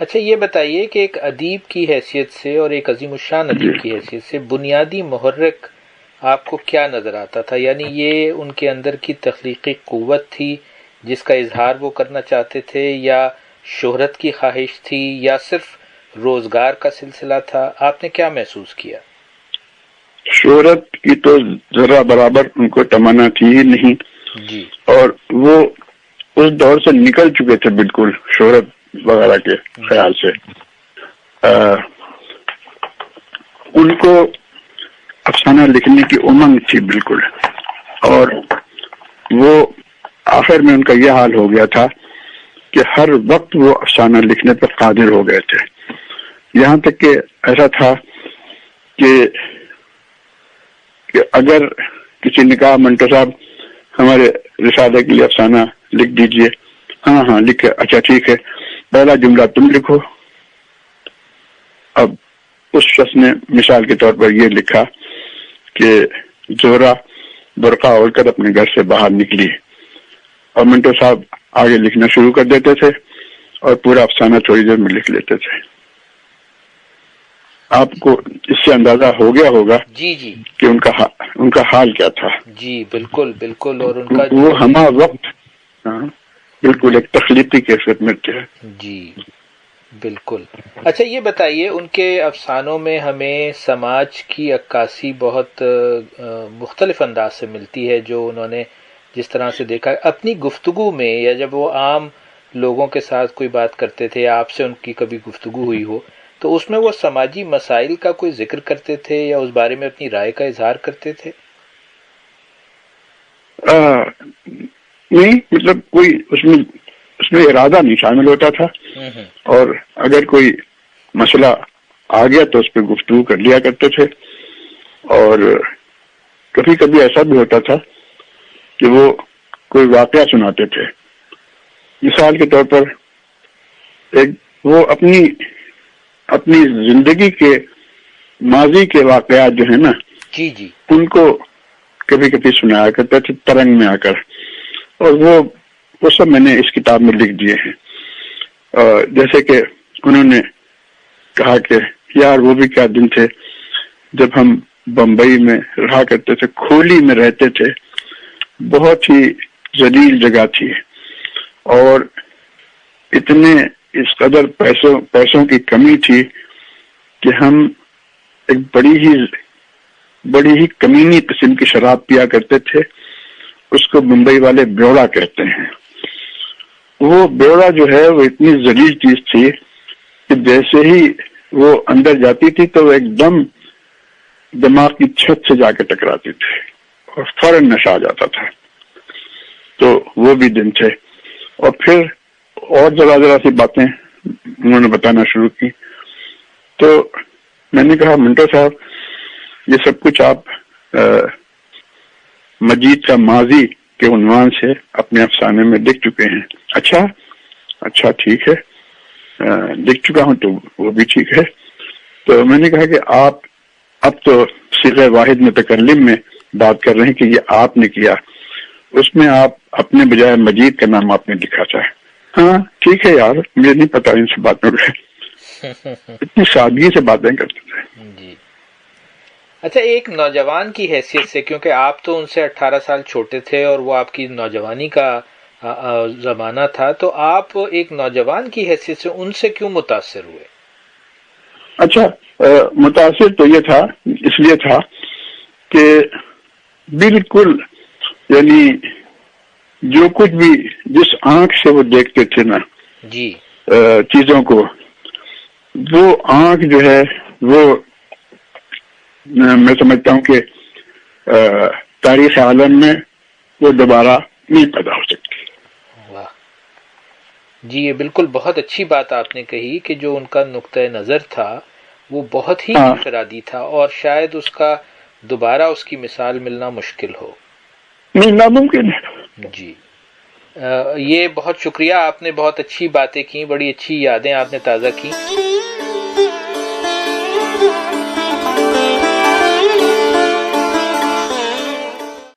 اچھا یہ بتائیے کہ ایک ادیب کی حیثیت سے اور ایک عظیم الشان ادیب کی حیثیت سے بنیادی محرک آپ کو کیا نظر آتا تھا؟ یعنی یہ ان کے اندر کی تخلیقی قوت تھی جس کا اظہار وہ کرنا چاہتے تھے، یا شہرت کی خواہش تھی، یا صرف روزگار کا سلسلہ تھا؟ آپ نے کیا محسوس کیا؟ شہرت کی تو ذرا برابر ان کو تمنا تھی ہی نہیں، جی اور وہ اس دور سے نکل چکے تھے بالکل شہرت وغیرہ کے خیال سے۔ ان کو افسانہ لکھنے کی امنگ تھی بالکل، اور وہ آخر میں ان کا یہ حال ہو گیا تھا کہ ہر وقت وہ افسانہ لکھنے پر قادر ہو گئے تھے، یہاں تک کہ ایسا تھا کہ اگر کسی نے کہا منٹو صاحب ہمارے رسالے کے لیے افسانہ لکھ دیجئے، ہاں ہاں لکھے، اچھا ٹھیک ہے، پہلا جملہ تم لکھو۔ اب اس شخص نے مثال کے طور پر یہ لکھا کہ زہرا برقع اوڑھ کر اپنے گھر سے باہر نکلی، اور منٹو صاحب آگے لکھنا شروع کر دیتے تھے اور پورا افسانہ تھوڑی دیر میں لکھ لیتے تھے۔ آپ کو اس سے اندازہ ہو گیا ہوگا جی جی کہ ان کا حال کیا تھا۔ جی بالکل بالکل، اور ان کا وہ ہمہ وقت بالکل ایک تخلیقی کیفیت میں تھے۔ جی بالکل۔ اچھا یہ بتائیے، ان کے افسانوں میں ہمیں سماج کی عکاسی بہت مختلف انداز سے ملتی ہے، جو انہوں نے جس طرح سے دیکھا اپنی گفتگو میں، یا جب وہ عام لوگوں کے ساتھ کوئی بات کرتے تھے، آپ سے ان کی کبھی گفتگو ہوئی ہو تو اس میں وہ سماجی مسائل کا کوئی ذکر کرتے تھے یا اس بارے میں اپنی رائے کا اظہار کرتے تھے؟ نہیں، مطلب کوئی اس میں ارادہ نہیں شامل ہوتا تھا، اور اگر کوئی مسئلہ آ گیا تو اس پہ گفتگو کر لیا کرتے تھے، اور کبھی کبھی ایسا بھی ہوتا تھا کہ وہ کوئی واقعہ سناتے تھے۔ مثال کے طور پر وہ اپنی زندگی کے ماضی کے واقعات جو ہیں نا، جی جی، ان کو کبھی کبھی سنایا کرتے تھے ترنگ میں آ کر، اور وہ سب میں نے اس کتاب میں لکھ دیے ہیں۔ جیسے کہ انہوں نے کہا کہ یار وہ بھی کیا دن تھے جب ہم بمبئی میں رہا کرتے تھے، کھولی میں رہتے تھے، بہت ہی ذلیل جگہ تھی، اور اس قدر پیسوں کی کمی تھی کہ ہم ایک بڑی ہی کمینی قسم کی شراب پیا کرتے تھے، اس کو ممبئی والے بیوڑا کہتے ہیں۔ وہ بیوڑا جو ہے وہ اتنی ذلیل چیز تھی کہ جیسے ہی وہ اندر جاتی تھی تو وہ ایک دم دماغ کی چھت سے جا کے ٹکراتی تھی اور فوراً نشہ آ جاتا تھا۔ تو وہ بھی دن تھے، اور پھر اور ذرا سی باتیں انہوں نے بتانا شروع کی، تو میں نے کہا منٹو صاحب یہ سب کچھ آپ مجید کا ماضی کے عنوان سے اپنے افسانے میں لکھ چکے ہیں۔ اچھا ٹھیک ہے، لکھ چکا ہوں تو وہ بھی ٹھیک ہے۔ تو میں نے کہا کہ آپ اب تو صیغہ واحد متکلم میں بات کر رہے ہیں کہ یہ آپ نے کیا، اس میں آپ اپنے بجائے مجید کا نام آپ نے لکھا تھا۔ ہاں ٹھیک ہے یار، مجھے نہیں پتا ان سے باتوں کا، اتنی سادگی سے باتیں کرتے تھے۔ جی اچھا، ایک نوجوان کی حیثیت سے، کیونکہ آپ تو ان سے 18 سال چھوٹے تھے اور وہ آپ کی نوجوانی کا زمانہ تھا، تو آپ ایک نوجوان کی حیثیت سے ان سے کیوں متاثر ہوئے؟ اچھا، متاثر تو یہ تھا، اس لیے تھا کہ بالکل یعنی جو کچھ بھی جس آنکھ سے وہ دیکھتے تھے نا جی چیزوں کو، وہ آنکھ جو ہے وہ میں سمجھتا ہوں کہ تاریخ عالم میں وہ دوبارہ نہیں پیدا ہو سکتی۔ واہ جی، یہ بالکل بہت اچھی بات آپ نے کہی کہ جو ان کا نقطۂ نظر تھا وہ بہت ہی انفرادی تھا، اور شاید اس کا دوبارہ اس کی مثال ملنا مشکل ہو۔ نہیں، ناممکن ہے۔ جی یہ بہت شکریہ، آپ نے بہت اچھی باتیں کی، بڑی اچھی یادیں آپ نے تازہ کی۔